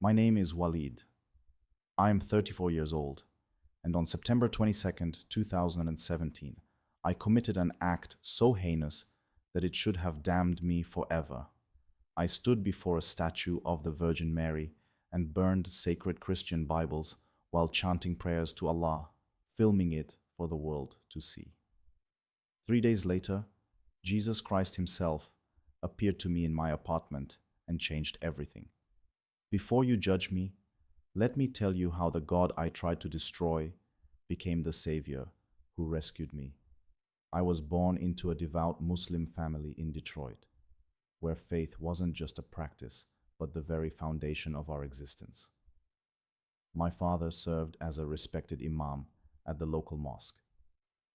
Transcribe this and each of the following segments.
My name is Walid. I am 34 years old, and on September 22nd, 2017, I committed an act so heinous that it should have damned me forever. I stood before a statue of the Virgin Mary and burned sacred Christian Bibles while chanting prayers to Allah, filming it for the world to see. 3 days later, Jesus Christ Himself appeared to me in my apartment and changed everything. Before you judge me, let me tell you how the God I tried to destroy became the Savior who rescued me. I was born into a devout Muslim family in Detroit, where faith wasn't just a practice, but the very foundation of our existence. My father served as a respected imam at the local mosque,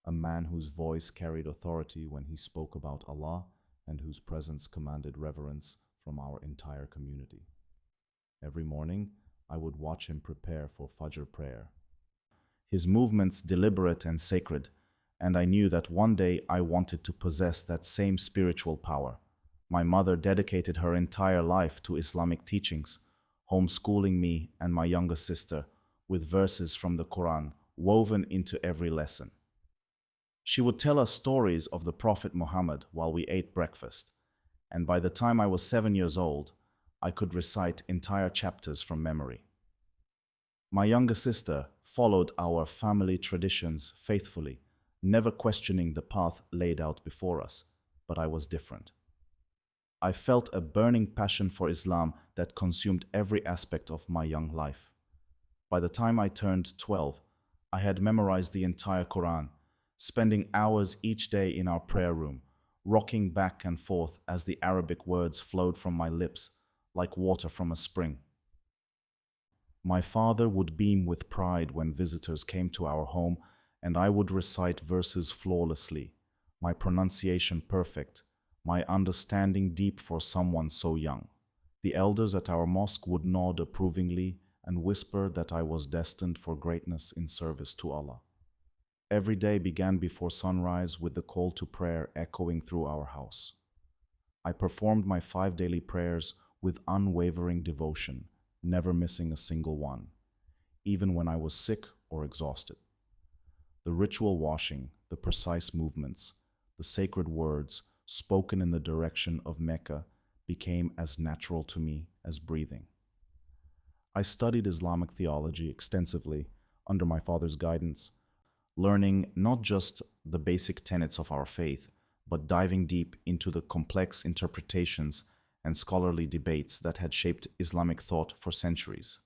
a man whose voice carried authority when he spoke about Allah and whose presence commanded reverence from our entire community. Every morning, I would watch him prepare for Fajr prayer. His movements deliberate and sacred, and I knew that one day I wanted to possess that same spiritual power. My mother dedicated her entire life to Islamic teachings, homeschooling me and my younger sister with verses from the Quran woven into every lesson. She would tell us stories of the Prophet Muhammad while we ate breakfast, and by the time I was 7 years old, I could recite entire chapters from memory. My younger sister followed our family traditions faithfully, never questioning the path laid out before us, but I was different. I felt a burning passion for Islam that consumed every aspect of my young life. By the time I turned 12, I had memorized the entire Quran, spending hours each day in our prayer room, rocking back and forth as the Arabic words flowed from my lips like water from a spring. My father would beam with pride when visitors came to our home, and I would recite verses flawlessly, my pronunciation perfect, my understanding deep for someone so young. The elders at our mosque would nod approvingly and whisper that I was destined for greatness in service to Allah. Every day began before sunrise with the call to prayer echoing through our house. I performed my 5 daily prayers with unwavering devotion, never missing a single one, even when I was sick or exhausted. The ritual washing, the precise movements, the sacred words spoken in the direction of Mecca became as natural to me as breathing. I studied Islamic theology extensively under my father's guidance, learning not just the basic tenets of our faith, but diving deep into the complex interpretations and scholarly debates that had shaped Islamic thought for centuries.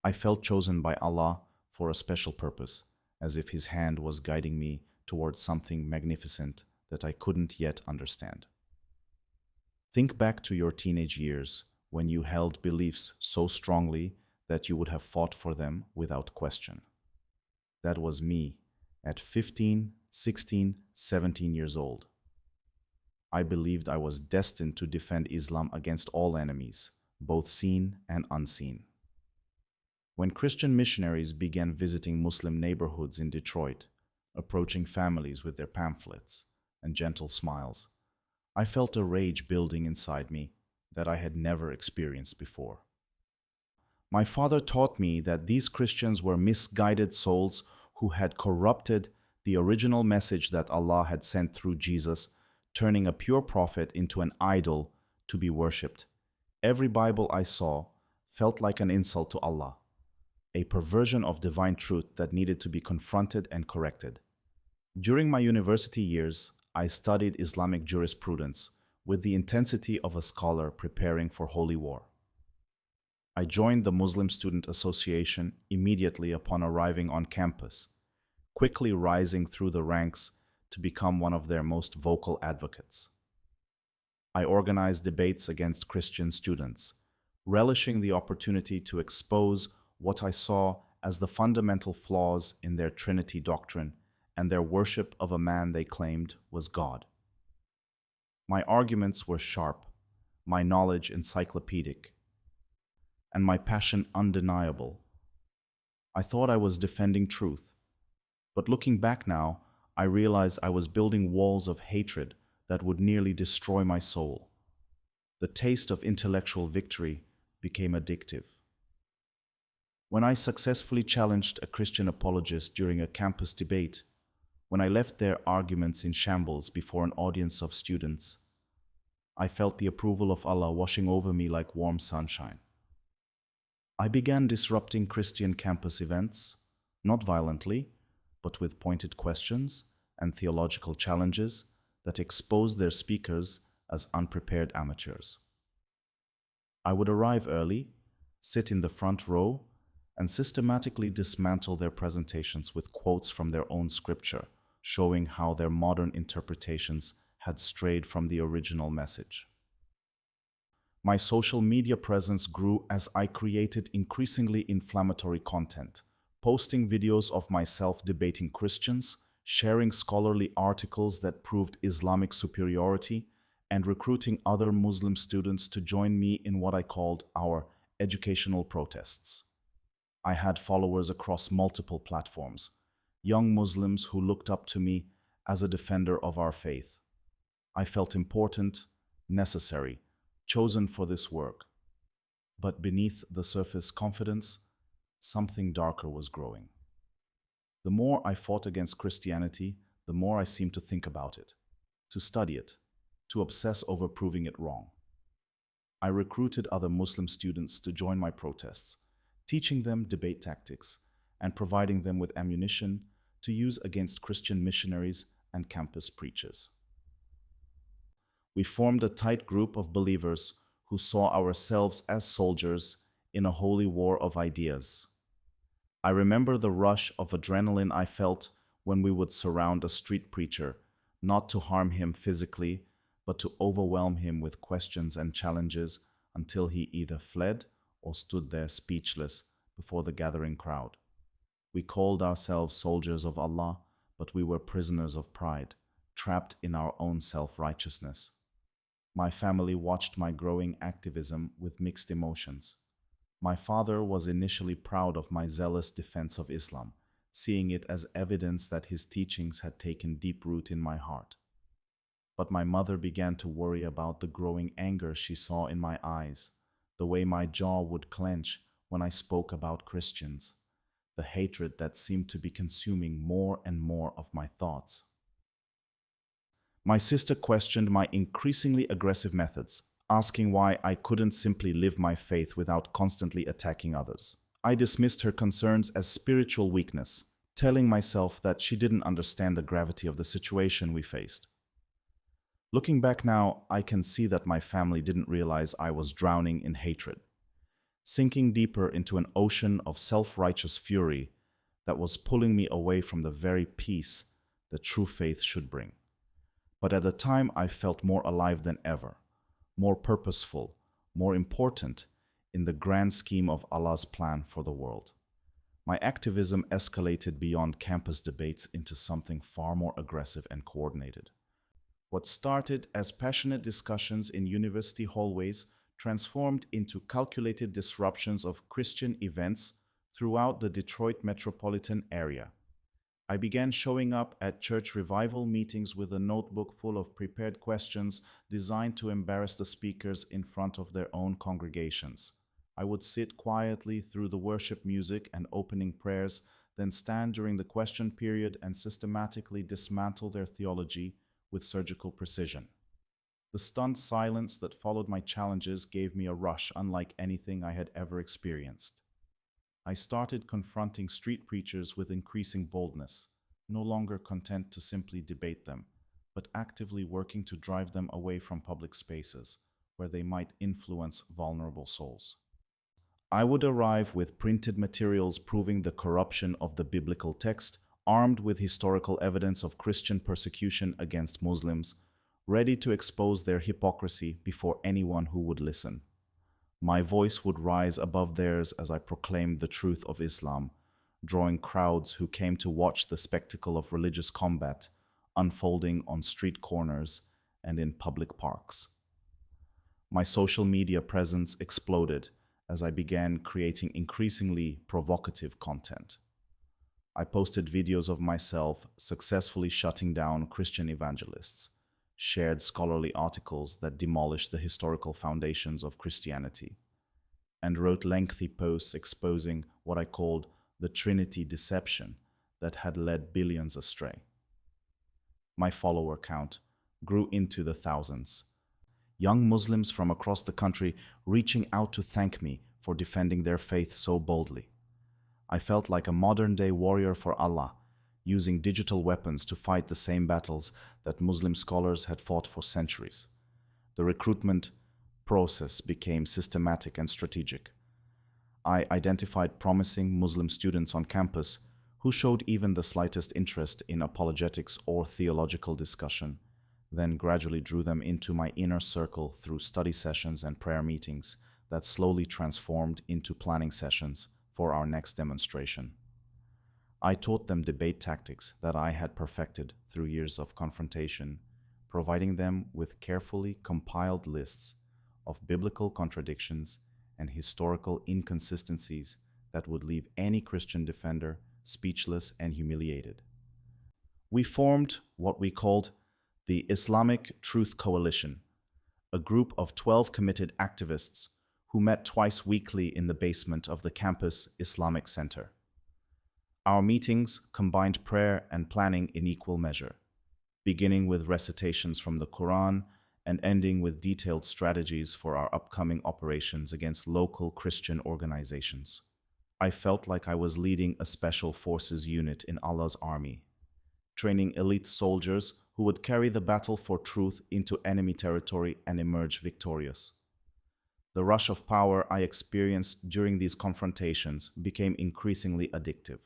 I felt chosen by Allah for a special purpose, as if His hand was guiding me towards something magnificent that I couldn't yet understand. Think back to your teenage years when you held beliefs so strongly that you would have fought for them without question. That was me at 15, 16, 17 years old. I believed I was destined to defend Islam against all enemies, both seen and unseen. When Christian missionaries began visiting Muslim neighborhoods in Detroit, approaching families with their pamphlets and gentle smiles, I felt a rage building inside me that I had never experienced before. My father taught me that these Christians were misguided souls who had corrupted the original message that Allah had sent through Jesus, turning a pure prophet into an idol to be worshipped. Every Bible I saw felt like an insult to Allah, a perversion of divine truth that needed to be confronted and corrected. During my university years, I studied Islamic jurisprudence with the intensity of a scholar preparing for holy war. I joined the Muslim Student Association immediately upon arriving on campus, quickly rising through the ranks to become one of their most vocal advocates. I organized debates against Christian students, relishing the opportunity to expose what I saw as the fundamental flaws in their Trinity doctrine and their worship of a man they claimed was God. My arguments were sharp, my knowledge encyclopedic, and my passion undeniable. I thought I was defending truth, but looking back now, I realized I was building walls of hatred that would nearly destroy my soul. The taste of intellectual victory became addictive. When I successfully challenged a Christian apologist during a campus debate, when I left their arguments in shambles before an audience of students, I felt the approval of Allah washing over me like warm sunshine. I began disrupting Christian campus events, not violently, but with pointed questions and theological challenges that exposed their speakers as unprepared amateurs. I would arrive early, sit in the front row, and systematically dismantle their presentations with quotes from their own scripture, showing how their modern interpretations had strayed from the original message. My social media presence grew as I created increasingly inflammatory content, posting videos of myself debating Christians, sharing scholarly articles that proved Islamic superiority, and recruiting other Muslim students to join me in what I called our educational protests. I had followers across multiple platforms, young Muslims who looked up to me as a defender of our faith. I felt important, necessary, chosen for this work. But beneath the surface confidence, something darker was growing. The more I fought against Christianity, the more I seemed to think about it, to study it, to obsess over proving it wrong. I recruited other Muslim students to join my protests, teaching them debate tactics and providing them with ammunition to use against Christian missionaries and campus preachers. We formed a tight group of believers who saw ourselves as soldiers in a holy war of ideas. I remember the rush of adrenaline I felt when we would surround a street preacher, not to harm him physically, but to overwhelm him with questions and challenges until he either fled or stood there speechless before the gathering crowd. We called ourselves soldiers of Allah, but we were prisoners of pride, trapped in our own self-righteousness. My family watched my growing activism with mixed emotions. My father was initially proud of my zealous defense of Islam, seeing it as evidence that his teachings had taken deep root in my heart. But my mother began to worry about the growing anger she saw in my eyes, the way my jaw would clench when I spoke about Christians, the hatred that seemed to be consuming more and more of my thoughts. My sister questioned my increasingly aggressive methods, asking why I couldn't simply live my faith without constantly attacking others. I dismissed her concerns as spiritual weakness, telling myself that she didn't understand the gravity of the situation we faced. Looking back now, I can see that my family didn't realize I was drowning in hatred, sinking deeper into an ocean of self-righteous fury that was pulling me away from the very peace that true faith should bring. But at the time, I felt more alive than ever, more purposeful, more important in the grand scheme of Allah's plan for the world. My activism escalated beyond campus debates into something far more aggressive and coordinated. What started as passionate discussions in university hallways transformed into calculated disruptions of Christian events throughout the Detroit metropolitan area. I began showing up at church revival meetings with a notebook full of prepared questions designed to embarrass the speakers in front of their own congregations. I would sit quietly through the worship music and opening prayers, then stand during the question period and systematically dismantle their theology with surgical precision. The stunned silence that followed my challenges gave me a rush unlike anything I had ever experienced. I started confronting street preachers with increasing boldness, no longer content to simply debate them, but actively working to drive them away from public spaces where they might influence vulnerable souls. I would arrive with printed materials proving the corruption of the biblical text, armed with historical evidence of Christian persecution against Muslims, ready to expose their hypocrisy before anyone who would listen. My voice would rise above theirs as I proclaimed the truth of Islam, drawing crowds who came to watch the spectacle of religious combat unfolding on street corners and in public parks. My social media presence exploded as I began creating increasingly provocative content. I posted videos of myself successfully shutting down Christian evangelists, shared scholarly articles that demolished the historical foundations of Christianity, and wrote lengthy posts exposing what I called the Trinity deception that had led billions astray. My follower count grew into the thousands. Young Muslims from across the country reaching out to thank me for defending their faith so boldly. I felt like a modern-day warrior for Allah, using digital weapons to fight the same battles that Muslim scholars had fought for centuries. The recruitment process became systematic and strategic. I identified promising Muslim students on campus who showed even the slightest interest in apologetics or theological discussion, then gradually drew them into my inner circle through study sessions and prayer meetings that slowly transformed into planning sessions for our next demonstration. I taught them debate tactics that I had perfected through years of confrontation, providing them with carefully compiled lists of biblical contradictions and historical inconsistencies that would leave any Christian defender speechless and humiliated. We formed what we called the Islamic Truth Coalition, a group of 12 committed activists who met twice weekly in the basement of the campus Islamic Center. Our meetings combined prayer and planning in equal measure, beginning with recitations from the Quran and ending with detailed strategies for our upcoming operations against local Christian organizations. I felt like I was leading a special forces unit in Allah's army, training elite soldiers who would carry the battle for truth into enemy territory and emerge victorious. The rush of power I experienced during these confrontations became increasingly addictive.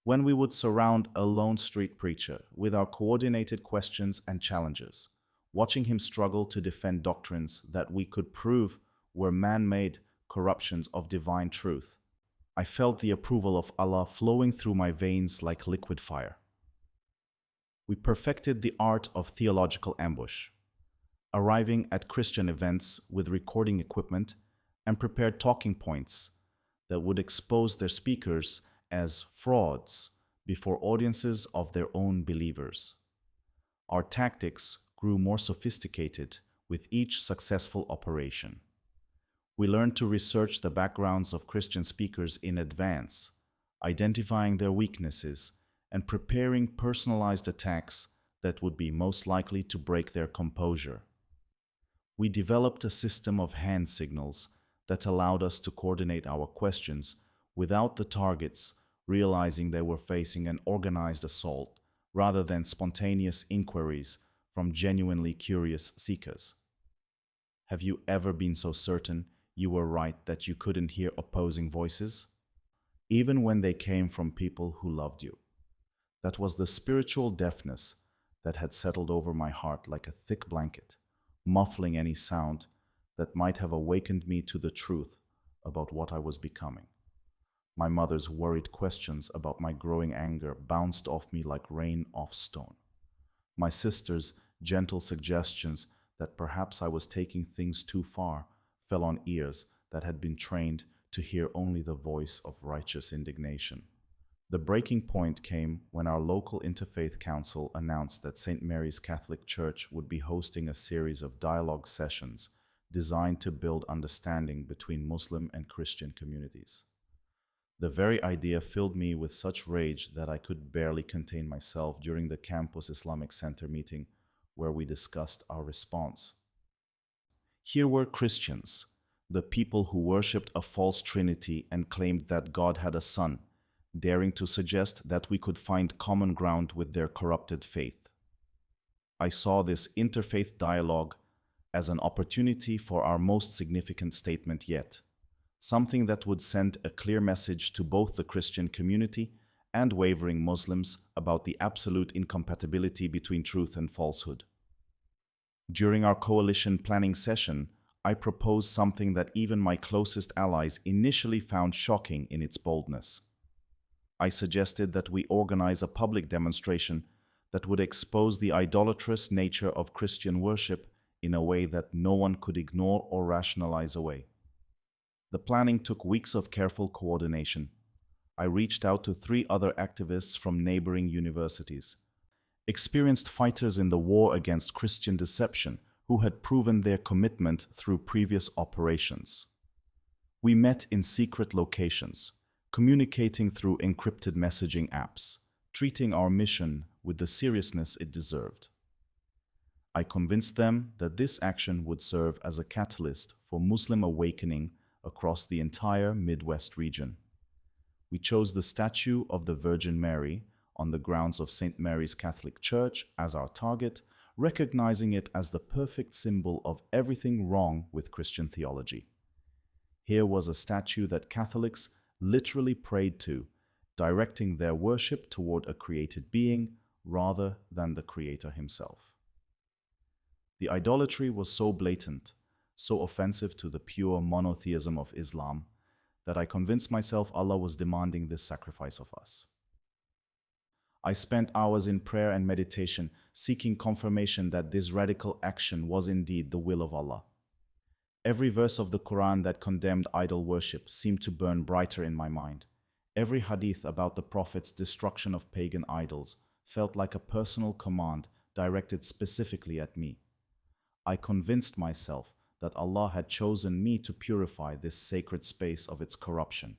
When we would surround a lone street preacher with our coordinated questions and challenges, watching him struggle to defend doctrines that we could prove were man-made corruptions of divine truth, I felt the approval of Allah flowing through my veins like liquid fire. We perfected the art of theological ambush, arriving at Christian events with recording equipment and prepared talking points that would expose their speakers as frauds before audiences of their own believers. Our tactics grew more sophisticated with each successful operation. We learned to research the backgrounds of Christian speakers in advance, identifying their weaknesses and preparing personalized attacks that would be most likely to break their composure. We developed a system of hand signals that allowed us to coordinate our questions without the targets realizing they were facing an organized assault rather than spontaneous inquiries from genuinely curious seekers. Have you ever been so certain you were right that you couldn't hear opposing voices, even when they came from people who loved you? That was the spiritual deafness that had settled over my heart like a thick blanket, muffling any sound that might have awakened me to the truth about what I was becoming. My mother's worried questions about my growing anger bounced off me like rain off stone. My sister's gentle suggestions that perhaps I was taking things too far fell on ears that had been trained to hear only the voice of righteous indignation. The breaking point came when our local interfaith council announced that St. Mary's Catholic Church would be hosting a series of dialogue sessions designed to build understanding between Muslim and Christian communities. The very idea filled me with such rage that I could barely contain myself during the Campus Islamic Center meeting where we discussed our response. Here were Christians, the people who worshipped a false trinity and claimed that God had a son, daring to suggest that we could find common ground with their corrupted faith. I saw this interfaith dialogue as an opportunity for our most significant statement yet, something that would send a clear message to both the Christian community and wavering Muslims about the absolute incompatibility between truth and falsehood. During our coalition planning session, I proposed something that even my closest allies initially found shocking in its boldness. I suggested that we organize a public demonstration that would expose the idolatrous nature of Christian worship in a way that no one could ignore or rationalize away. The planning took weeks of careful coordination. I reached out to 3 other activists from neighboring universities, experienced fighters in the war against Christian deception who had proven their commitment through previous operations. We met in secret locations, communicating through encrypted messaging apps, treating our mission with the seriousness it deserved. I convinced them that this action would serve as a catalyst for Muslim awakening across the entire Midwest region. We chose the statue of the Virgin Mary on the grounds of St. Mary's Catholic Church as our target, recognizing it as the perfect symbol of everything wrong with Christian theology. Here was a statue that Catholics literally prayed to, directing their worship toward a created being rather than the Creator himself. The idolatry was so blatant, so offensive to the pure monotheism of Islam, that I convinced myself Allah was demanding this sacrifice of us. I spent hours in prayer and meditation, seeking confirmation that this radical action was indeed the will of Allah. Every verse of the Quran that condemned idol worship seemed to burn brighter in my mind. Every hadith about the Prophet's destruction of pagan idols felt like a personal command directed specifically at me. I convinced myself that Allah had chosen me to purify this sacred space of its corruption,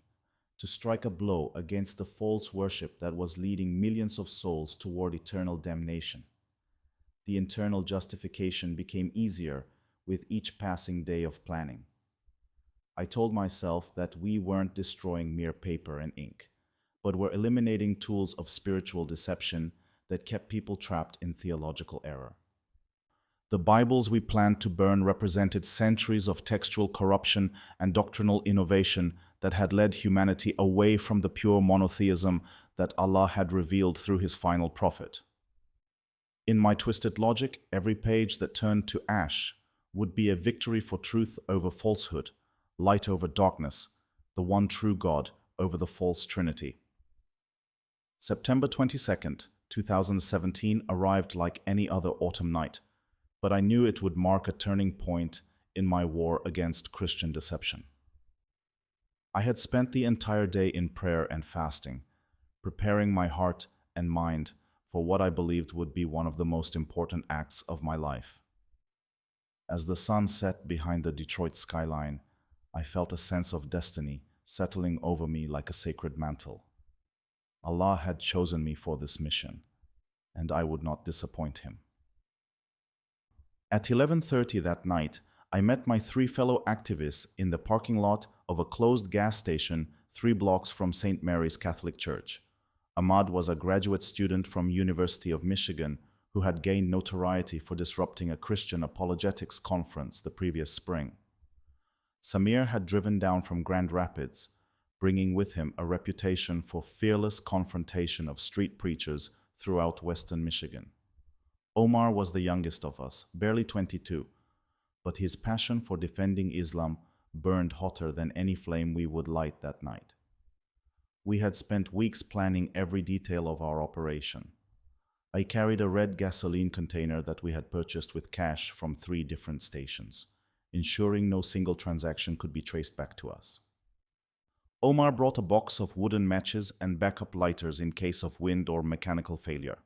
to strike a blow against the false worship that was leading millions of souls toward eternal damnation. The internal justification became easier with each passing day of planning. I told myself that we weren't destroying mere paper and ink, but were eliminating tools of spiritual deception that kept people trapped in theological error. The Bibles we planned to burn represented centuries of textual corruption and doctrinal innovation that had led humanity away from the pure monotheism that Allah had revealed through His final prophet. In my twisted logic, every page that turned to ash would be a victory for truth over falsehood, light over darkness, the one true God over the false Trinity. September 22nd, 2017 arrived like any other autumn night, but I knew it would mark a turning point in my war against Christian deception. I had spent the entire day in prayer and fasting, preparing my heart and mind for what I believed would be one of the most important acts of my life. As the sun set behind the Detroit skyline, I felt a sense of destiny settling over me like a sacred mantle. Allah had chosen me for this mission, and I would not disappoint Him. At 11:30 that night, I met my 3 fellow activists in the parking lot of a closed gas station 3 blocks from St. Mary's Catholic Church. Ahmad was a graduate student from University of Michigan who had gained notoriety for disrupting a Christian apologetics conference the previous spring. Samir had driven down from Grand Rapids, bringing with him a reputation for fearless confrontation of street preachers throughout Western Michigan. Omar was the youngest of us, barely 22, but his passion for defending Islam burned hotter than any flame we would light that night. We had spent weeks planning every detail of our operation. I carried a red gasoline container that we had purchased with cash from 3 different stations, ensuring no single transaction could be traced back to us. Omar brought a box of wooden matches and backup lighters in case of wind or mechanical failure.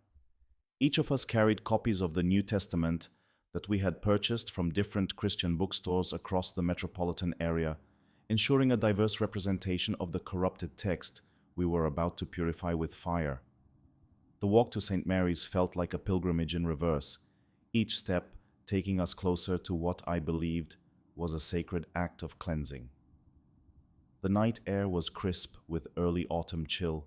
Each of us carried copies of the New Testament that we had purchased from different Christian bookstores across the metropolitan area, ensuring a diverse representation of the corrupted text we were about to purify with fire. The walk to St. Mary's felt like a pilgrimage in reverse, each step taking us closer to what I believed was a sacred act of cleansing. The night air was crisp with early autumn chill,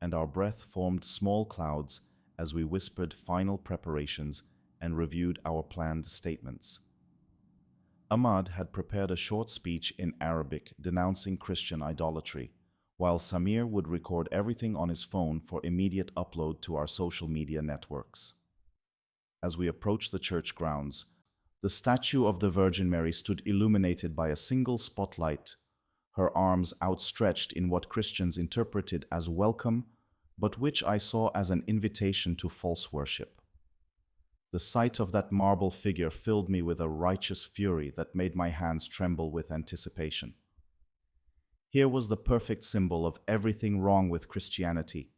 and our breath formed small clouds as we whispered final preparations and reviewed our planned statements. Ahmad had prepared a short speech in Arabic denouncing Christian idolatry, while Samir would record everything on his phone for immediate upload to our social media networks. As we approached the church grounds, the statue of the Virgin Mary stood illuminated by a single spotlight, her arms outstretched in what Christians interpreted as welcome, but which I saw as an invitation to false worship. The sight of that marble figure filled me with a righteous fury that made my hands tremble with anticipation. Here was the perfect symbol of everything wrong with Christianity,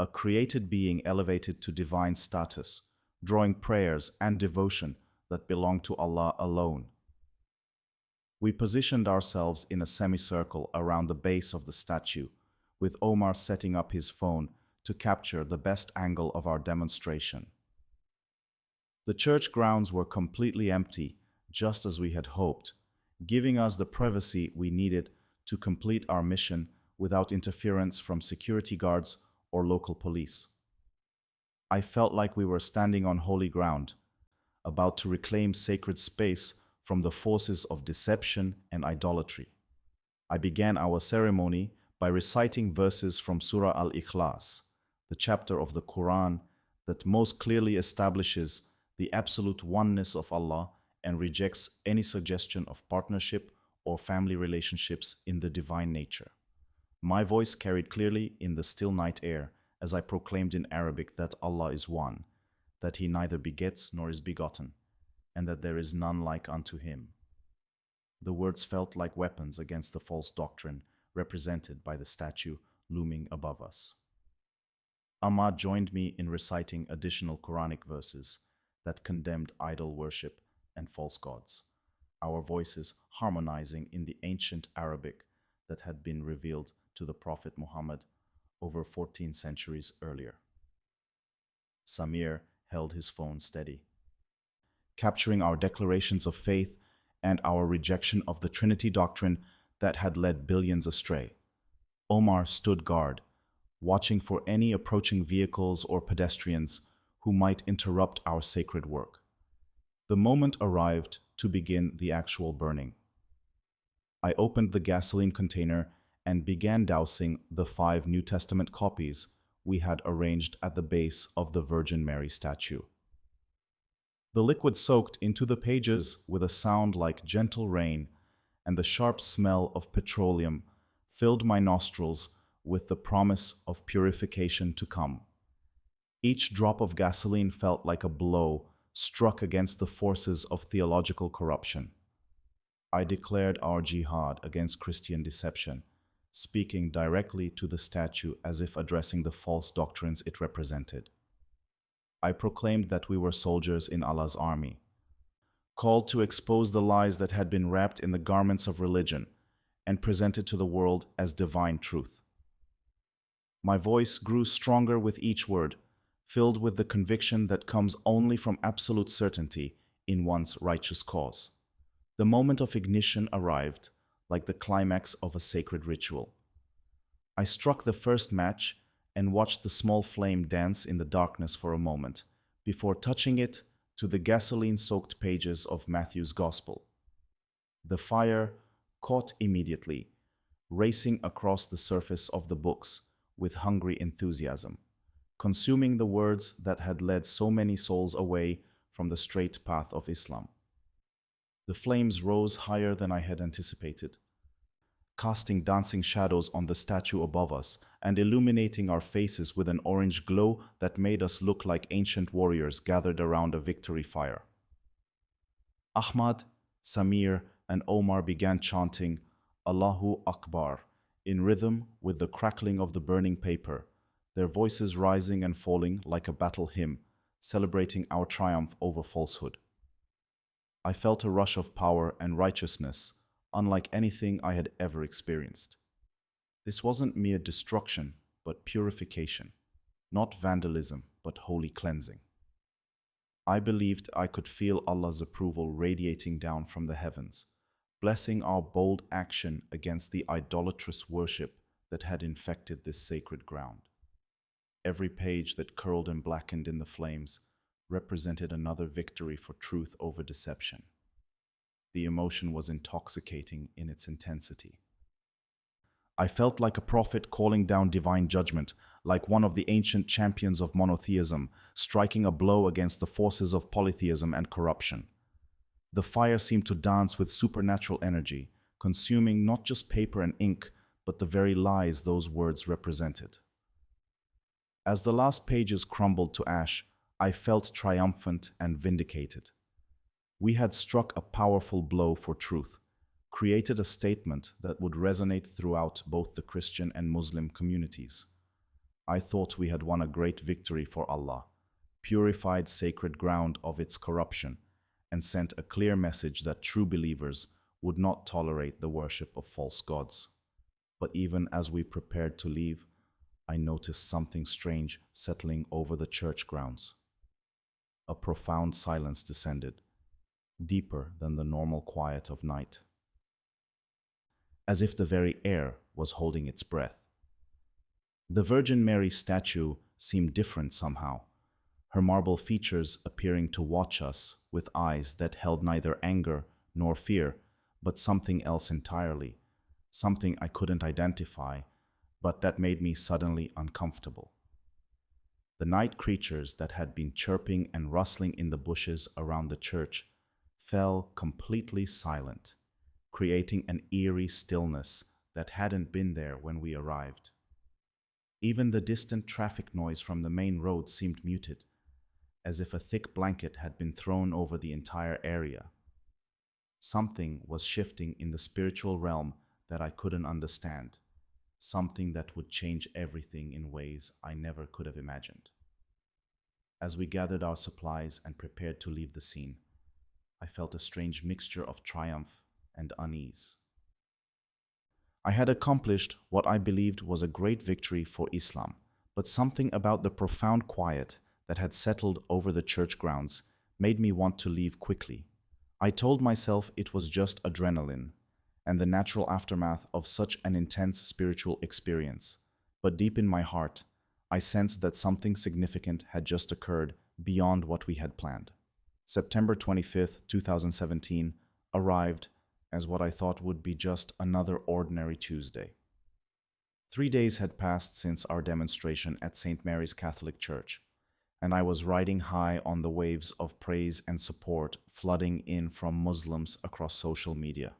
a created being elevated to divine status, drawing prayers and devotion that belong to Allah alone. We positioned ourselves in a semicircle around the base of the statue, with Omar setting up his phone to capture the best angle of our demonstration. The church grounds were completely empty, just as we had hoped, giving us the privacy we needed to complete our mission without interference from security guards or local police. I felt like we were standing on holy ground, about to reclaim sacred space from the forces of deception and idolatry. I began our ceremony by reciting verses from Surah Al-Ikhlas, the chapter of the Quran that most clearly establishes the absolute oneness of Allah and rejects any suggestion of partnership or family relationships in the divine nature. My voice carried clearly in the still night air as I proclaimed in Arabic that Allah is one, that He neither begets nor is begotten, and that there is none like unto Him. The words felt like weapons against the false doctrine represented by the statue looming above us. Ahmad joined me in reciting additional Quranic verses that condemned idol worship and false gods, our voices harmonizing in the ancient Arabic that had been revealed to the Prophet Muhammad over 14 centuries earlier. Samir held his phone steady, capturing our declarations of faith and our rejection of the Trinity doctrine that had led billions astray. Omar stood guard, watching for any approaching vehicles or pedestrians who might interrupt our sacred work. The moment arrived to begin the actual burning. I opened the gasoline container and began dousing the 5 New Testament copies we had arranged at the base of the Virgin Mary statue. The liquid soaked into the pages with a sound like gentle rain, and the sharp smell of petroleum filled my nostrils with the promise of purification to come. Each drop of gasoline felt like a blow struck against the forces of theological corruption. I declared our jihad against Christian deception, speaking directly to the statue as if addressing the false doctrines it represented. I proclaimed that we were soldiers in Allah's army, called to expose the lies that had been wrapped in the garments of religion and presented to the world as divine truth. My voice grew stronger with each word, filled with the conviction that comes only from absolute certainty in one's righteous cause. The moment of ignition arrived, like the climax of a sacred ritual. I struck the first match and watched the small flame dance in the darkness for a moment, before touching it to the gasoline-soaked pages of Matthew's Gospel. The fire caught immediately, racing across the surface of the books with hungry enthusiasm, consuming the words that had led so many souls away from the straight path of Islam. The flames rose higher than I had anticipated, casting dancing shadows on the statue above us and illuminating our faces with an orange glow that made us look like ancient warriors gathered around a victory fire. Ahmad, Samir, and Omar began chanting Allahu Akbar in rhythm with the crackling of the burning paper, their voices rising and falling like a battle hymn, celebrating our triumph over falsehood. I felt a rush of power and righteousness, unlike anything I had ever experienced. This wasn't mere destruction, but purification, not vandalism, but holy cleansing. I believed I could feel Allah's approval radiating down from the heavens, blessing our bold action against the idolatrous worship that had infected this sacred ground. Every page that curled and blackened in the flames represented another victory for truth over deception. The emotion was intoxicating in its intensity. I felt like a prophet calling down divine judgment, like one of the ancient champions of monotheism, striking a blow against the forces of polytheism and corruption. The fire seemed to dance with supernatural energy, consuming not just paper and ink, but the very lies those words represented. As the last pages crumbled to ash, I felt triumphant and vindicated. We had struck a powerful blow for truth, created a statement that would resonate throughout both the Christian and Muslim communities. I thought we had won a great victory for Allah, purified sacred ground of its corruption, and sent a clear message that true believers would not tolerate the worship of false gods. But even as we prepared to leave, I noticed something strange settling over the church grounds. A profound silence descended, deeper than the normal quiet of night, as if the very air was holding its breath. The Virgin Mary statue seemed different somehow, her marble features appearing to watch us with eyes that held neither anger nor fear, but something else entirely, something I couldn't identify, but that made me suddenly uncomfortable. The night creatures that had been chirping and rustling in the bushes around the church fell completely silent, creating an eerie stillness that hadn't been there when we arrived. Even the distant traffic noise from the main road seemed muted, as if a thick blanket had been thrown over the entire area. Something was shifting in the spiritual realm that I couldn't understand, something that would change everything in ways I never could have imagined. As we gathered our supplies and prepared to leave the scene, I felt a strange mixture of triumph and unease. I had accomplished what I believed was a great victory for Islam, but something about the profound quiet that had settled over the church grounds made me want to leave quickly. I told myself it was just adrenaline and the natural aftermath of such an intense spiritual experience, but deep in my heart, I sensed that something significant had just occurred beyond what we had planned. September 25th, 2017 arrived as what I thought would be just another ordinary Tuesday. 3 days had passed since our demonstration at St. Mary's Catholic Church, and I was riding high on the waves of praise and support flooding in from Muslims across social media.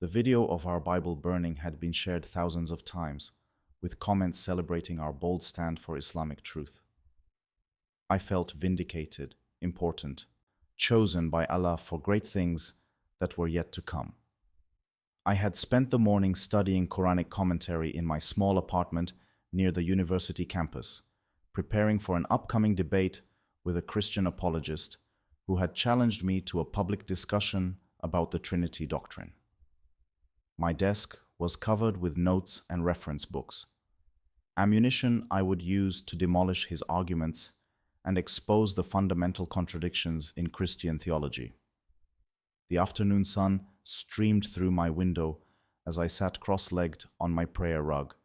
The video of our Bible burning had been shared thousands of times, with comments celebrating our bold stand for Islamic truth. I felt vindicated, important, chosen by Allah for great things that were yet to come. I had spent the morning studying Quranic commentary in my small apartment near the university campus, preparing for an upcoming debate with a Christian apologist who had challenged me to a public discussion about the Trinity doctrine. My desk was covered with notes and reference books, ammunition I would use to demolish his arguments and expose the fundamental contradictions in Christian theology. The afternoon sun streamed through my window as I sat cross-legged on my prayer rug,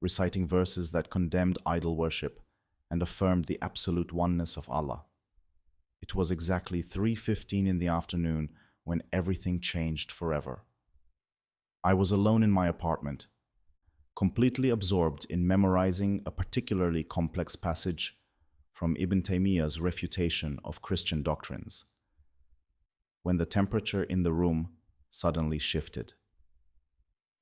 reciting verses that condemned idol worship and affirmed the absolute oneness of Allah. It was exactly 3:15 in the afternoon when everything changed forever. I was alone in my apartment, completely absorbed in memorizing a particularly complex passage from Ibn Taymiyyah's refutation of Christian doctrines, when the temperature in the room suddenly shifted.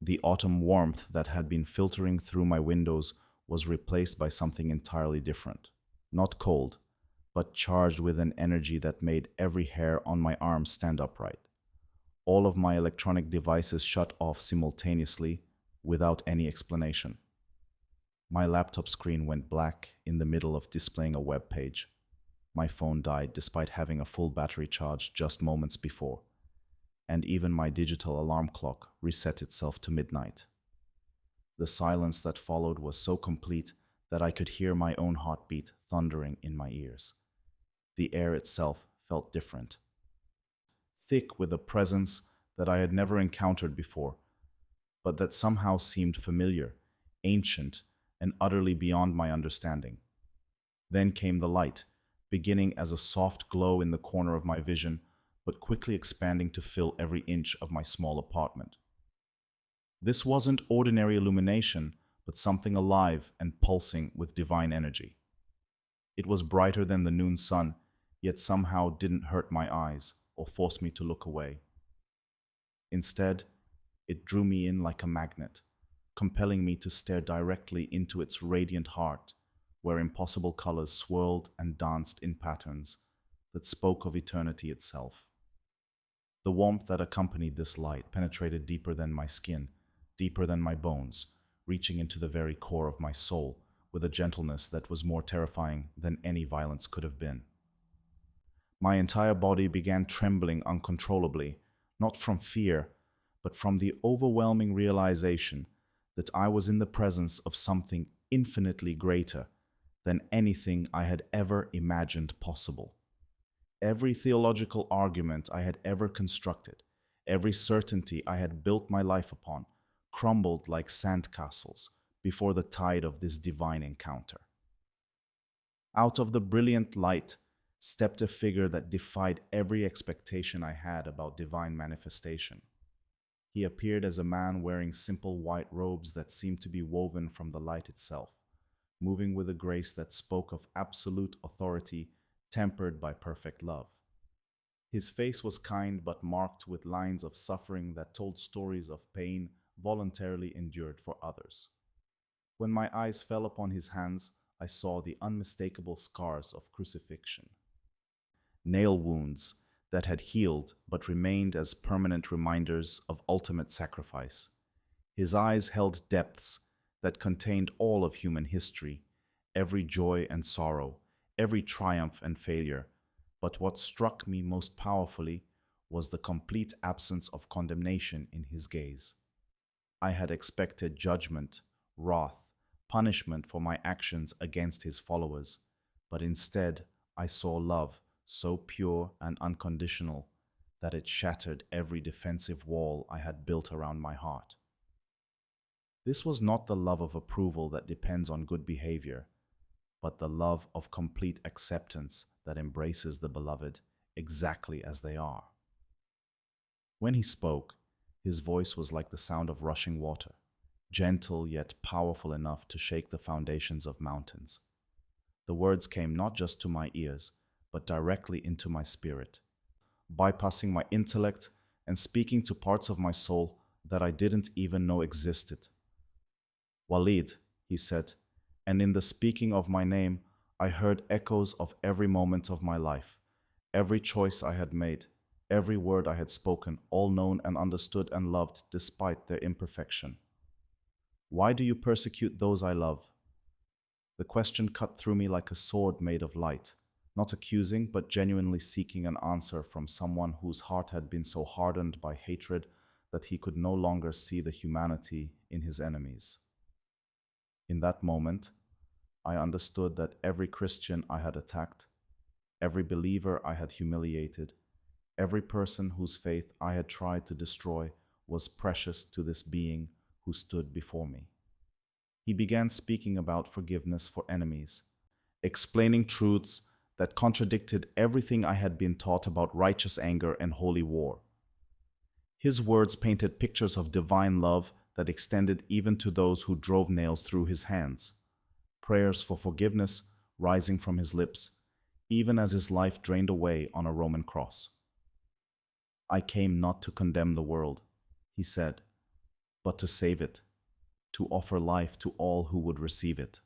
The autumn warmth that had been filtering through my windows was replaced by something entirely different. Not cold, but charged with an energy that made every hair on my arm stand upright. All of my electronic devices shut off simultaneously without any explanation. My laptop screen went black in the middle of displaying a web page. My phone died despite having a full battery charge just moments before, and even my digital alarm clock reset itself to midnight. The silence that followed was so complete that I could hear my own heartbeat thundering in my ears. The air itself felt different, thick with a presence that I had never encountered before, but that somehow seemed familiar, ancient, and utterly beyond my understanding. Then came the light, beginning as a soft glow in the corner of my vision, but quickly expanding to fill every inch of my small apartment. This wasn't ordinary illumination, but something alive and pulsing with divine energy. It was brighter than the noon sun, yet somehow didn't hurt my eyes or force me to look away. Instead, it drew me in like a magnet, compelling me to stare directly into its radiant heart, where impossible colors swirled and danced in patterns that spoke of eternity itself. The warmth that accompanied this light penetrated deeper than my skin, deeper than my bones, reaching into the very core of my soul with a gentleness that was more terrifying than any violence could have been. My entire body began trembling uncontrollably, not from fear, but from the overwhelming realization that I was in the presence of something infinitely greater than anything I had ever imagined possible. Every theological argument I had ever constructed, every certainty I had built my life upon, crumbled like sandcastles before the tide of this divine encounter. Out of the brilliant light stepped a figure that defied every expectation I had about divine manifestation. He appeared as a man wearing simple white robes that seemed to be woven from the light itself, moving with a grace that spoke of absolute authority tempered by perfect love. His face was kind but marked with lines of suffering that told stories of pain voluntarily endured for others. When my eyes fell upon his hands, I saw the unmistakable scars of crucifixion. Nail wounds that had healed but remained as permanent reminders of ultimate sacrifice. His eyes held depths that contained all of human history, every joy and sorrow, every triumph and failure. But what struck me most powerfully was the complete absence of condemnation in his gaze. I had expected judgment, wrath, punishment for my actions against his followers, but instead I saw love so pure and unconditional that it shattered every defensive wall I had built around my heart. This was not the love of approval that depends on good behavior, but the love of complete acceptance that embraces the beloved exactly as they are. When he spoke, his voice was like the sound of rushing water, gentle yet powerful enough to shake the foundations of mountains. The words came not just to my ears, but directly into my spirit, bypassing my intellect and speaking to parts of my soul that I didn't even know existed. "Walid," he said, and in the speaking of my name, I heard echoes of every moment of my life, every choice I had made, every word I had spoken, all known and understood and loved despite their imperfection. "Why do you persecute those I love?" The question cut through me like a sword made of light, not accusing, but genuinely seeking an answer from someone whose heart had been so hardened by hatred that he could no longer see the humanity in his enemies. In that moment, I understood that every Christian I had attacked, every believer I had humiliated, every person whose faith I had tried to destroy was precious to this being who stood before me. He began speaking about forgiveness for enemies, explaining truths that contradicted everything I had been taught about righteous anger and holy war. His words painted pictures of divine love that extended even to those who drove nails through his hands, prayers for forgiveness rising from his lips, even as his life drained away on a Roman cross. "I came not to condemn the world," he said, "but to save it, to offer life to all who would receive it."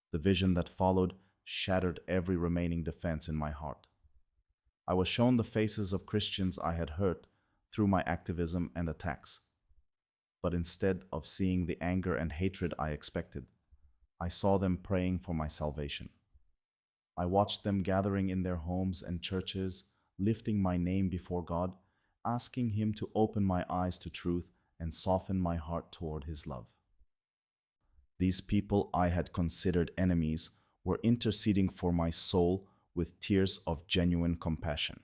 The vision that followed shattered every remaining defense in my heart. I was shown the faces of Christians I had hurt through my activism and attacks. But instead of seeing the anger and hatred I expected, I saw them praying for my salvation. I watched them gathering in their homes and churches, lifting my name before God, asking Him to open my eyes to truth and soften my heart toward His love. These people I had considered enemies were interceding for my soul with tears of genuine compassion.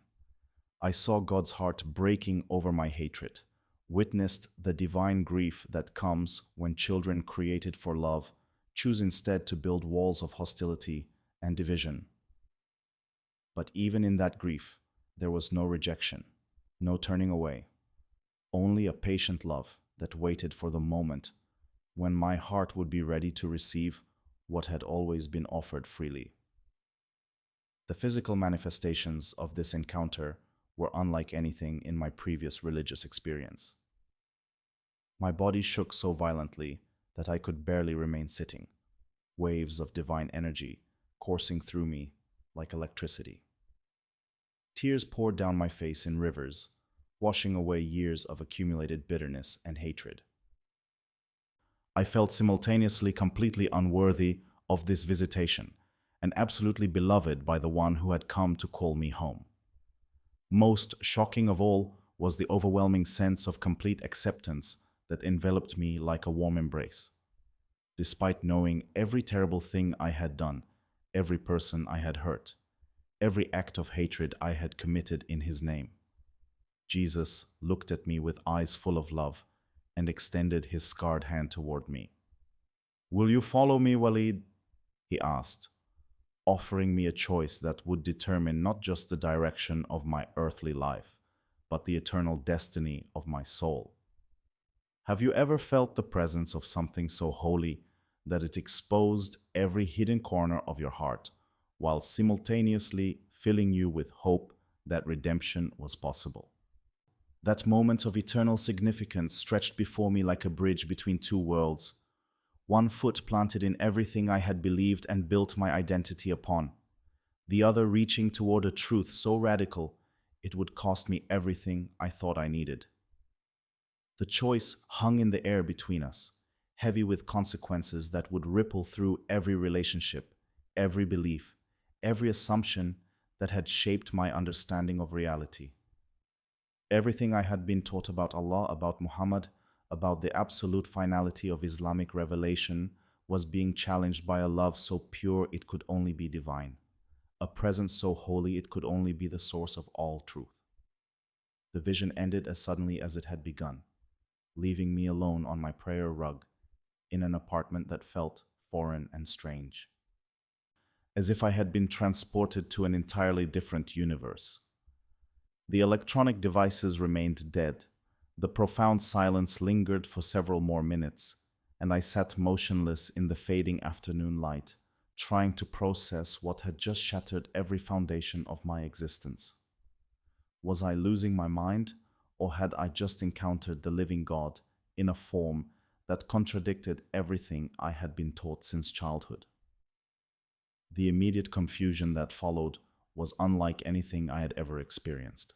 I saw God's heart breaking over my hatred, witnessed the divine grief that comes when children created for love choose instead to build walls of hostility and division. But even in that grief, there was no rejection, no turning away, only a patient love that waited for the moment when my heart would be ready to receive what had always been offered freely. The physical manifestations of this encounter were unlike anything in my previous religious experience. My body shook so violently that I could barely remain sitting, waves of divine energy coursing through me like electricity. Tears poured down my face in rivers, washing away years of accumulated bitterness and hatred. I felt simultaneously completely unworthy of this visitation and absolutely beloved by the one who had come to call me home. Most shocking of all was the overwhelming sense of complete acceptance that enveloped me like a warm embrace. Despite knowing every terrible thing I had done, every person I had hurt, every act of hatred I had committed in his name, Jesus looked at me with eyes full of love and extended his scarred hand toward me. "Will you follow me, Walid?" he asked, offering me a choice that would determine not just the direction of my earthly life, but the eternal destiny of my soul. Have you ever felt the presence of something so holy that it exposed every hidden corner of your heart, while simultaneously filling you with hope that redemption was possible? That moment of eternal significance stretched before me like a bridge between two worlds, one foot planted in everything I had believed and built my identity upon, the other reaching toward a truth so radical it would cost me everything I thought I needed. The choice hung in the air between us, heavy with consequences that would ripple through every relationship, every belief, every assumption that had shaped my understanding of reality. Everything I had been taught about Allah, about Muhammad, about the absolute finality of Islamic revelation was being challenged by a love so pure it could only be divine, a presence so holy it could only be the source of all truth. The vision ended as suddenly as it had begun, leaving me alone on my prayer rug in an apartment that felt foreign and strange, as if I had been transported to an entirely different universe. The electronic devices remained dead. The profound silence lingered for several more minutes, and I sat motionless in the fading afternoon light, trying to process what had just shattered every foundation of my existence. Was I losing my mind, or had I just encountered the living God in a form that contradicted everything I had been taught since childhood? The immediate confusion that followed was unlike anything I had ever experienced.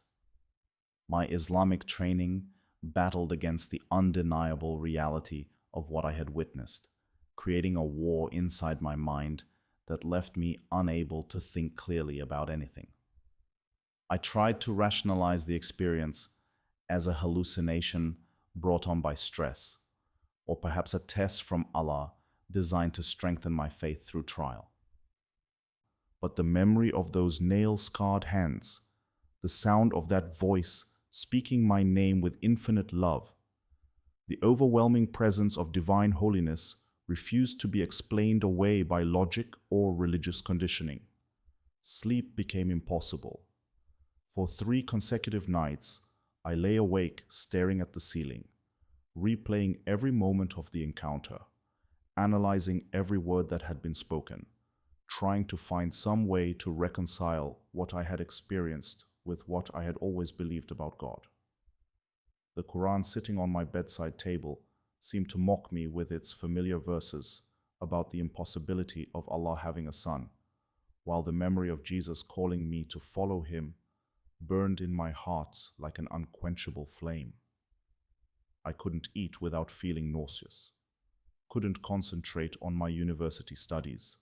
My Islamic training battled against the undeniable reality of what I had witnessed, creating a war inside my mind that left me unable to think clearly about anything. I tried to rationalize the experience as a hallucination brought on by stress, or perhaps a test from Allah designed to strengthen my faith through trial. But the memory of those nail-scarred hands, the sound of that voice speaking my name with infinite love, the overwhelming presence of divine holiness refused to be explained away by logic or religious conditioning. Sleep became impossible. For 3 consecutive nights, I lay awake staring at the ceiling, replaying every moment of the encounter, analyzing every word that had been spoken, trying to find some way to reconcile what I had experienced with what I had always believed about God. The Quran sitting on my bedside table seemed to mock me with its familiar verses about the impossibility of Allah having a son, while the memory of Jesus calling me to follow him burned in my heart like an unquenchable flame. I couldn't eat without feeling nauseous, couldn't concentrate on my university studies,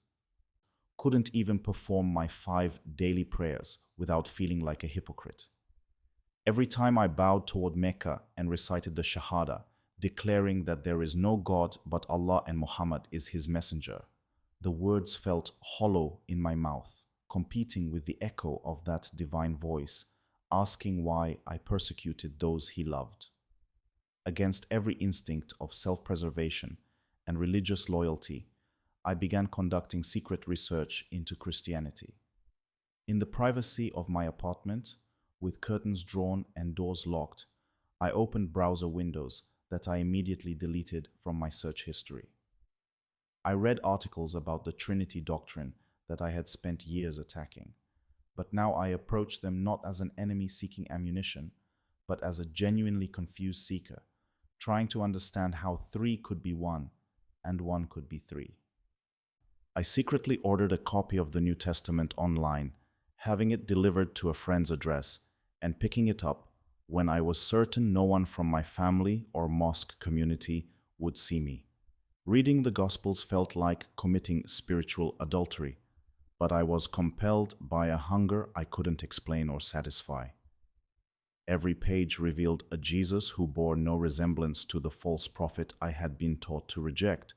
couldn't even perform my 5 daily prayers without feeling like a hypocrite. Every time I bowed toward Mecca and recited the Shahada, declaring that there is no God but Allah and Muhammad is his messenger, the words felt hollow in my mouth, competing with the echo of that divine voice, asking why I persecuted those he loved. Against every instinct of self-preservation and religious loyalty, I began conducting secret research into Christianity. In the privacy of my apartment, with curtains drawn and doors locked, I opened browser windows that I immediately deleted from my search history. I read articles about the Trinity doctrine that I had spent years attacking, but now I approached them not as an enemy seeking ammunition, but as a genuinely confused seeker, trying to understand how 3 could be 1 and 1 could be 3. I secretly ordered a copy of the New Testament online, having it delivered to a friend's address, and picking it up when I was certain no one from my family or mosque community would see me. Reading the Gospels felt like committing spiritual adultery, but I was compelled by a hunger I couldn't explain or satisfy. Every page revealed a Jesus who bore no resemblance to the false prophet I had been taught to reject,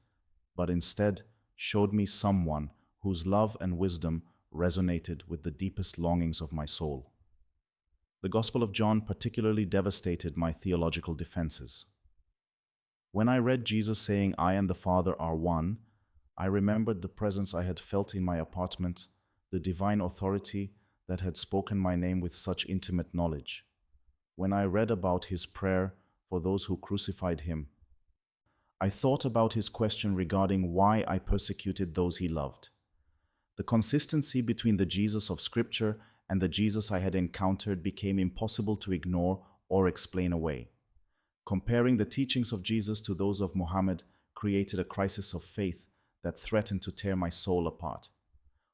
but instead showed me someone whose love and wisdom resonated with the deepest longings of my soul. The Gospel of John particularly devastated my theological defenses. When I read Jesus saying, "I and the Father are one," I remembered the presence I had felt in my apartment, the divine authority that had spoken my name with such intimate knowledge. When I read about his prayer for those who crucified him, I thought about his question regarding why I persecuted those he loved. The consistency between the Jesus of Scripture and the Jesus I had encountered became impossible to ignore or explain away. Comparing the teachings of Jesus to those of Muhammad created a crisis of faith that threatened to tear my soul apart.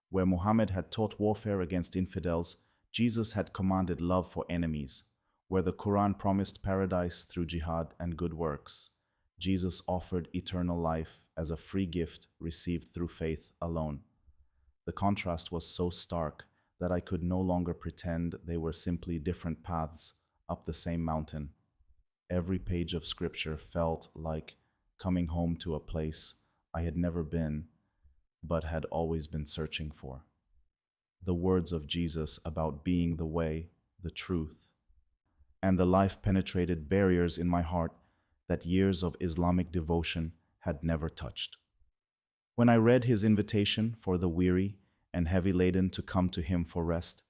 Where Muhammad had taught warfare against infidels, Jesus had commanded love for enemies. Where the Quran promised paradise through jihad and good works, Jesus offered eternal life as a free gift received through faith alone. The contrast was so stark that I could no longer pretend they were simply different paths up the same mountain. Every page of Scripture felt like coming home to a place I had never been, but had always been searching for. The words of Jesus about being the way, the truth, and the life penetrated barriers in my heart that years of Islamic devotion had never touched. When I read his invitation for the weary and heavy laden to come to him for rest,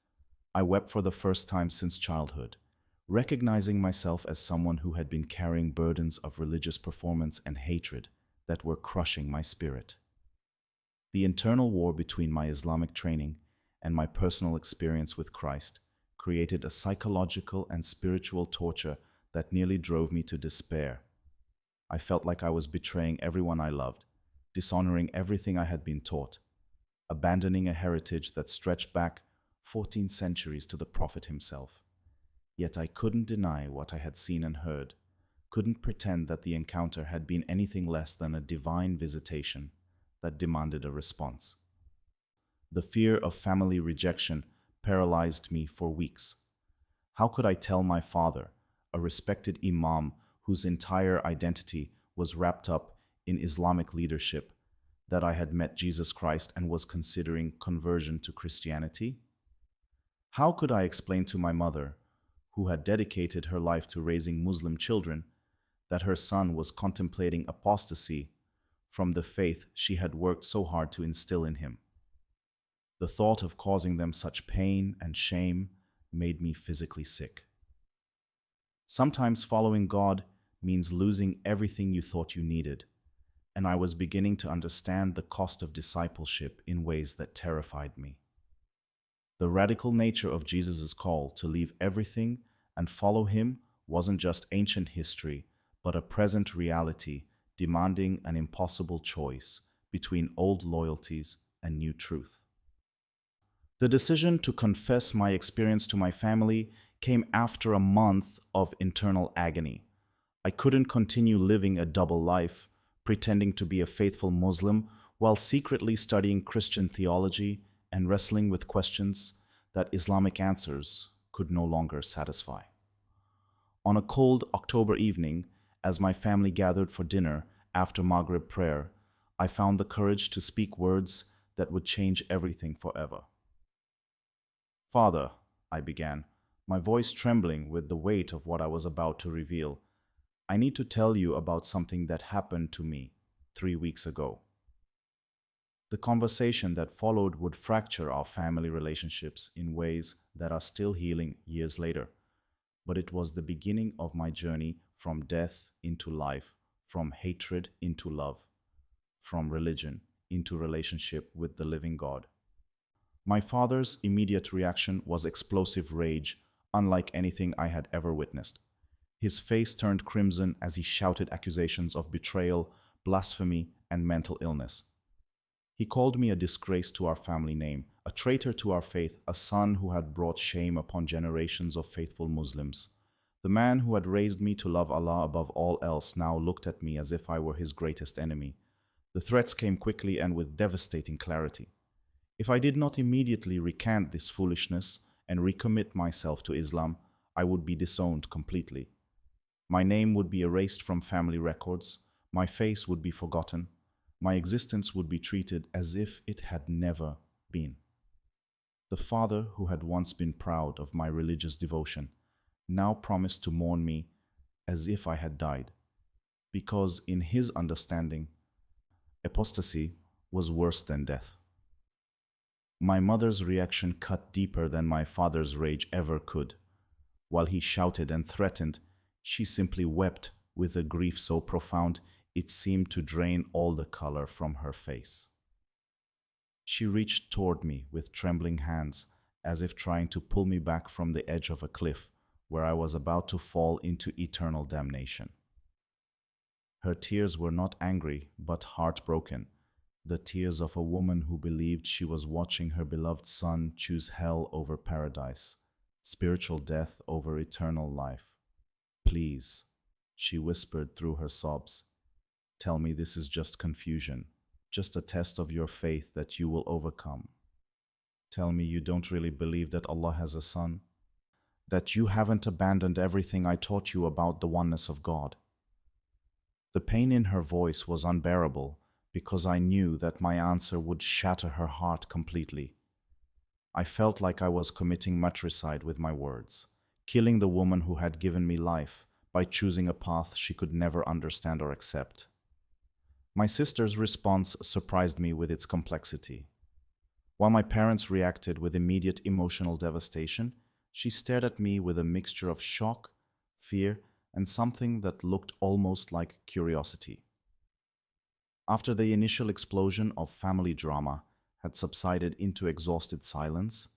I wept for the first time since childhood, recognizing myself as someone who had been carrying burdens of religious performance and hatred that were crushing my spirit. The internal war between my Islamic training and my personal experience with Christ created a psychological and spiritual torture that nearly drove me to despair. I felt like I was betraying everyone I loved, dishonoring everything I had been taught, abandoning a heritage that stretched back 14 centuries to the Prophet himself. Yet I couldn't deny what I had seen and heard, couldn't pretend that the encounter had been anything less than a divine visitation that demanded a response. The fear of family rejection paralyzed me for weeks. How could I tell my father, a respected imam whose entire identity was wrapped up in Islamic leadership, that I had met Jesus Christ and was considering conversion to Christianity? How could I explain to my mother, who had dedicated her life to raising Muslim children, that her son was contemplating apostasy from the faith she had worked so hard to instill in him? The thought of causing them such pain and shame made me physically sick. Sometimes following God means losing everything you thought you needed, and I was beginning to understand the cost of discipleship in ways that terrified me. The radical nature of Jesus' call to leave everything and follow him wasn't just ancient history, but a present reality demanding an impossible choice between old loyalties and new truth. The decision to confess my experience to my family came after a month of internal agony. I couldn't continue living a double life, pretending to be a faithful Muslim while secretly studying Christian theology and wrestling with questions that Islamic answers could no longer satisfy. On a cold October evening, as my family gathered for dinner after Maghrib prayer, I found the courage to speak words that would change everything forever. "Father," I began, my voice trembling with the weight of what I was about to reveal, "I need to tell you about something that happened to me 3 weeks ago." The conversation that followed would fracture our family relationships in ways that are still healing years later. But it was the beginning of my journey from death into life, from hatred into love, from religion into relationship with the living God. My father's immediate reaction was explosive rage, unlike anything I had ever witnessed. His face turned crimson as he shouted accusations of betrayal, blasphemy, and mental illness. He called me a disgrace to our family name, a traitor to our faith, a son who had brought shame upon generations of faithful Muslims. The man who had raised me to love Allah above all else now looked at me as if I were his greatest enemy. The threats came quickly and with devastating clarity. If I did not immediately recant this foolishness and recommit myself to Islam, I would be disowned completely. My name would be erased from family records, my face would be forgotten, my existence would be treated as if it had never been. The father who had once been proud of my religious devotion now promised to mourn me as if I had died, because in his understanding, apostasy was worse than death. My mother's reaction cut deeper than my father's rage ever could. While he shouted and threatened, she simply wept with a grief so profound it seemed to drain all the color from her face. She reached toward me with trembling hands, as if trying to pull me back from the edge of a cliff where I was about to fall into eternal damnation. Her tears were not angry, but heartbroken, the tears of a woman who believed she was watching her beloved son choose hell over paradise, spiritual death over eternal life. Please, she whispered through her sobs, tell me this is just confusion, just a test of your faith that you will overcome. Tell me you don't really believe that Allah has a son, that you haven't abandoned everything I taught you about the oneness of God. The pain in her voice was unbearable because I knew that my answer would shatter her heart completely. I felt like I was committing matricide with my words, killing the woman who had given me life by choosing a path she could never understand or accept. My sister's response surprised me with its complexity. While my parents reacted with immediate emotional devastation, she stared at me with a mixture of shock, fear, and something that looked almost like curiosity. After the initial explosion of family drama had subsided into exhausted silence,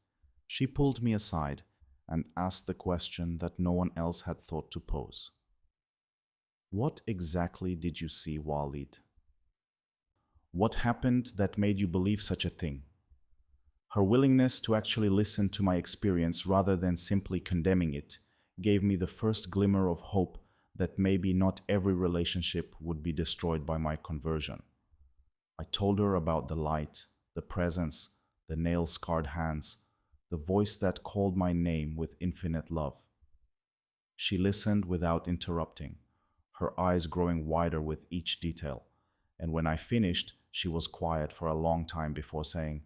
she pulled me aside and asked the question that no one else had thought to pose. What exactly did you see, Walid? What happened that made you believe such a thing? Her willingness to actually listen to my experience rather than simply condemning it gave me the first glimmer of hope that maybe not every relationship would be destroyed by my conversion. I told her about the light, the presence, the nail-scarred hands, the voice that called my name with infinite love. She listened without interrupting, her eyes growing wider with each detail, and when I finished, she was quiet for a long time before saying,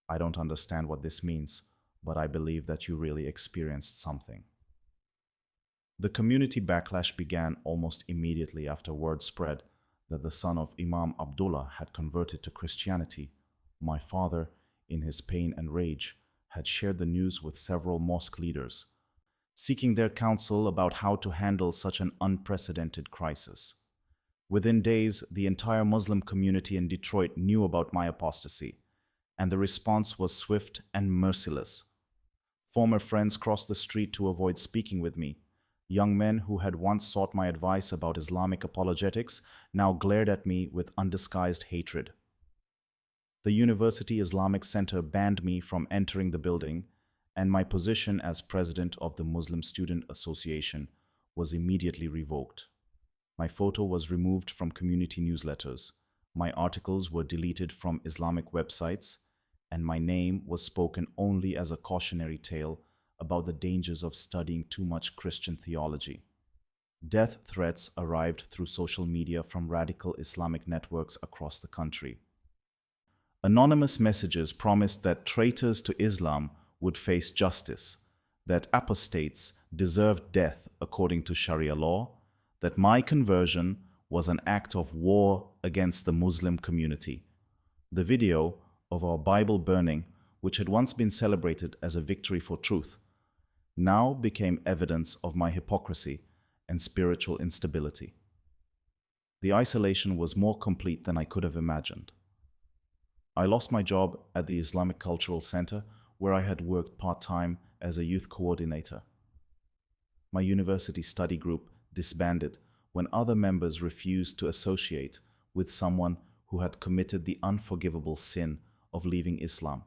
I don't understand what this means, but I believe that you really experienced something. The community backlash began almost immediately after word spread that the son of Imam Abdullah had converted to Christianity. My father, in his pain and rage, had shared the news with several mosque leaders, seeking their counsel about how to handle such an unprecedented crisis. Within days, the entire Muslim community in Detroit knew about my apostasy, and the response was swift and merciless. Former friends crossed the street to avoid speaking with me. Young men who had once sought my advice about Islamic apologetics now glared at me with undisguised hatred. The University Islamic Center banned me from entering the building, and my position as president of the Muslim Student Association was immediately revoked. My photo was removed from community newsletters. My articles were deleted from Islamic websites, and my name was spoken only as a cautionary tale about the dangers of studying too much Christian theology. Death threats arrived through social media from radical Islamic networks across the country. Anonymous messages promised that traitors to Islam would face justice, that apostates deserved death according to Sharia law, that my conversion was an act of war against the Muslim community. The video of our Bible burning, which had once been celebrated as a victory for truth, now became evidence of my hypocrisy and spiritual instability. The isolation was more complete than I could have imagined. I lost my job at the Islamic Cultural Center, where I had worked part-time as a youth coordinator. My university study group disbanded when other members refused to associate with someone who had committed the unforgivable sin of leaving Islam.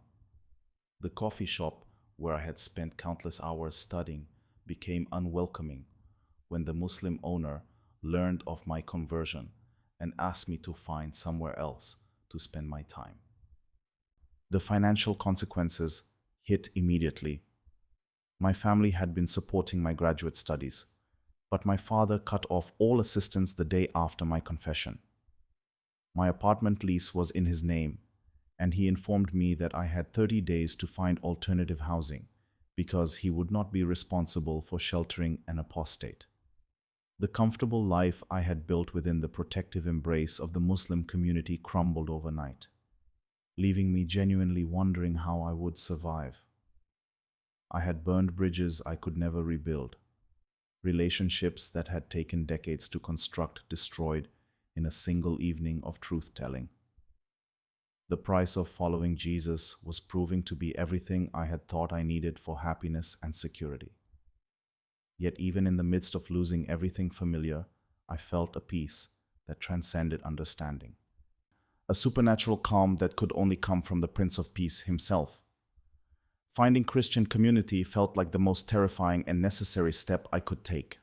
The coffee shop where I had spent countless hours studying became unwelcoming when the Muslim owner learned of my conversion and asked me to find somewhere else to spend my time. The financial consequences hit immediately. My family had been supporting my graduate studies, but my father cut off all assistance the day after my confession. My apartment lease was in his name, and he informed me that I had 30 days to find alternative housing because he would not be responsible for sheltering an apostate. The comfortable life I had built within the protective embrace of the Muslim community crumbled overnight, leaving me genuinely wondering how I would survive. I had burned bridges I could never rebuild, relationships that had taken decades to construct destroyed in a single evening of truth-telling. The price of following Jesus was proving to be everything I had thought I needed for happiness and security. Yet even in the midst of losing everything familiar, I felt a peace that transcended understanding. A supernatural calm that could only come from the Prince of Peace himself. Finding Christian community felt like the most terrifying and necessary step I could take.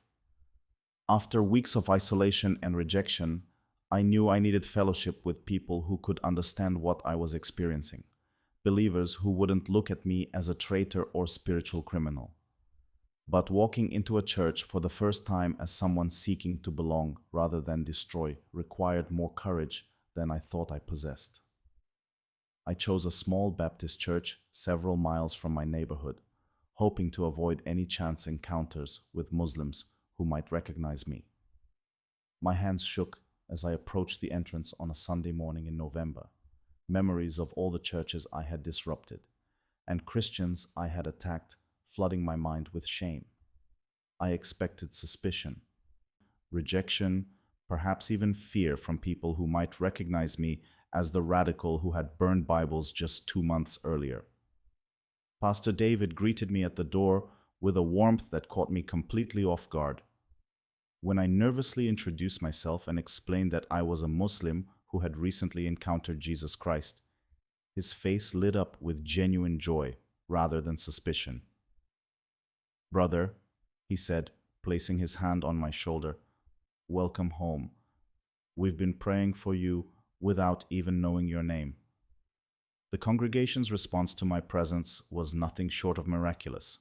After weeks of isolation and rejection, I knew I needed fellowship with people who could understand what I was experiencing, believers who wouldn't look at me as a traitor or spiritual criminal. But walking into a church for the first time as someone seeking to belong rather than destroy required more courage than I thought I possessed. I chose a small Baptist church several miles from my neighborhood, hoping to avoid any chance encounters with Muslims who might recognize me. My hands shook as I approached the entrance on a Sunday morning in November, memories of all the churches I had disrupted and Christians I had attacked flooding my mind with shame. I expected suspicion, rejection, perhaps even fear from people who might recognize me as the radical who had burned Bibles just 2 months earlier. Pastor David greeted me at the door with a warmth that caught me completely off guard. When I nervously introduced myself and explained that I was a Muslim who had recently encountered Jesus Christ, his face lit up with genuine joy rather than suspicion. "Brother," he said, placing his hand on my shoulder, "welcome home. We've been praying for you without even knowing your name." The congregation's response to my presence was nothing short of miraculous.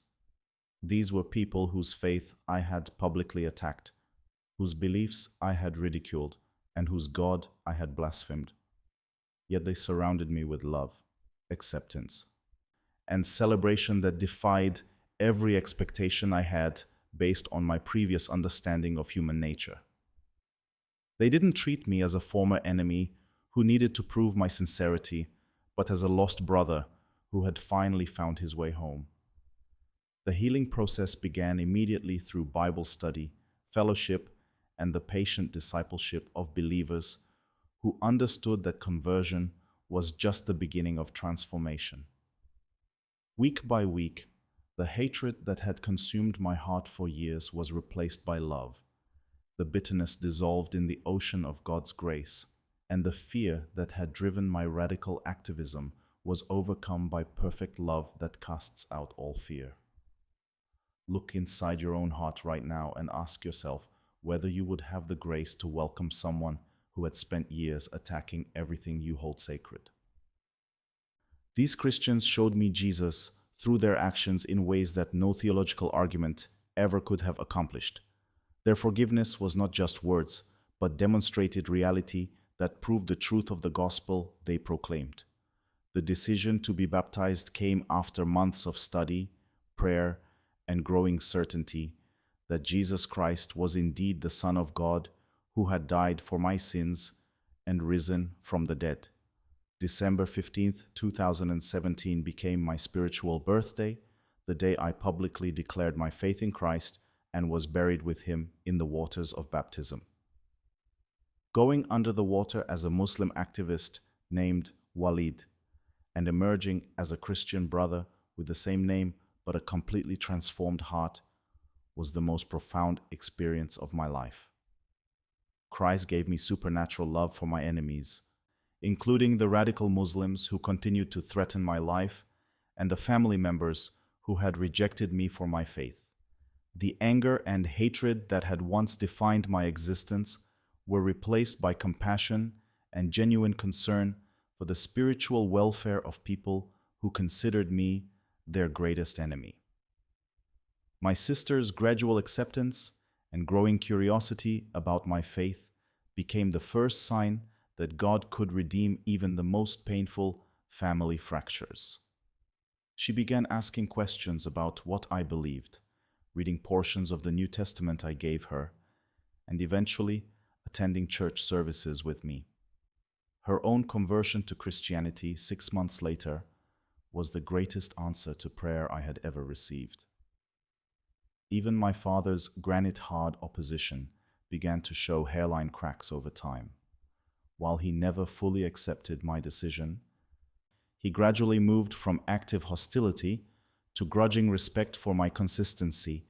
These were people whose faith I had publicly attacked, whose beliefs I had ridiculed, and whose God I had blasphemed. Yet they surrounded me with love, acceptance, and celebration that defied every expectation I had based on my previous understanding of human nature. They didn't treat me as a former enemy who needed to prove my sincerity, but as a lost brother who had finally found his way home. The healing process began immediately through Bible study, fellowship, and the patient discipleship of believers who understood that conversion was just the beginning of transformation. Week by week, the hatred that had consumed my heart for years was replaced by love. The bitterness dissolved in the ocean of God's grace, and the fear that had driven my radical activism was overcome by perfect love that casts out all fear. Look inside your own heart right now and ask yourself whether you would have the grace to welcome someone who had spent years attacking everything you hold sacred. These Christians showed me Jesus through their actions in ways that no theological argument ever could have accomplished. Their forgiveness was not just words, but demonstrated reality that proved the truth of the gospel they proclaimed. The decision to be baptized came after months of study, prayer, and growing certainty that Jesus Christ was indeed the Son of God who had died for my sins and risen from the dead. December 15th, 2017 became my spiritual birthday, the day I publicly declared my faith in Christ and was buried with him in the waters of baptism. Going under the water as a Muslim activist named Walid, and emerging as a Christian brother with the same name but a completely transformed heart, was the most profound experience of my life. Christ gave me supernatural love for my enemies, including the radical Muslims who continued to threaten my life and the family members who had rejected me for my faith. The anger and hatred that had once defined my existence were replaced by compassion and genuine concern for the spiritual welfare of people who considered me their greatest enemy. My sister's gradual acceptance and growing curiosity about my faith became the first sign that God could redeem even the most painful family fractures. She began asking questions about what I believed, reading portions of the New Testament I gave her, and eventually attending church services with me. Her own conversion to Christianity 6 months later was the greatest answer to prayer I had ever received. Even my father's granite-hard opposition began to show hairline cracks over time. While he never fully accepted my decision, he gradually moved from active hostility to grudging respect for my consistency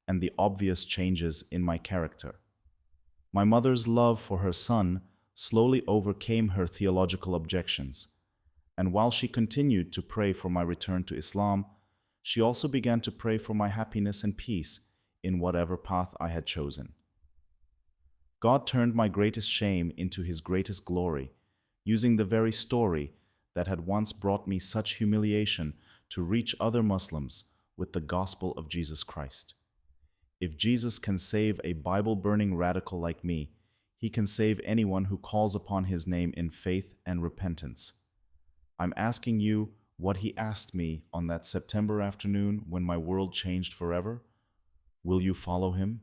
and the obvious changes in my character. My mother's love for her son slowly overcame her theological objections, and while she continued to pray for my return to Islam, she also began to pray for my happiness and peace in whatever path I had chosen. God turned my greatest shame into His greatest glory, using the very story that had once brought me such humiliation to reach other Muslims with the gospel of Jesus Christ. If Jesus can save a Bible-burning radical like me, He can save anyone who calls upon His name in faith and repentance. I'm asking you what He asked me on that September afternoon when my world changed forever. Will you follow Him?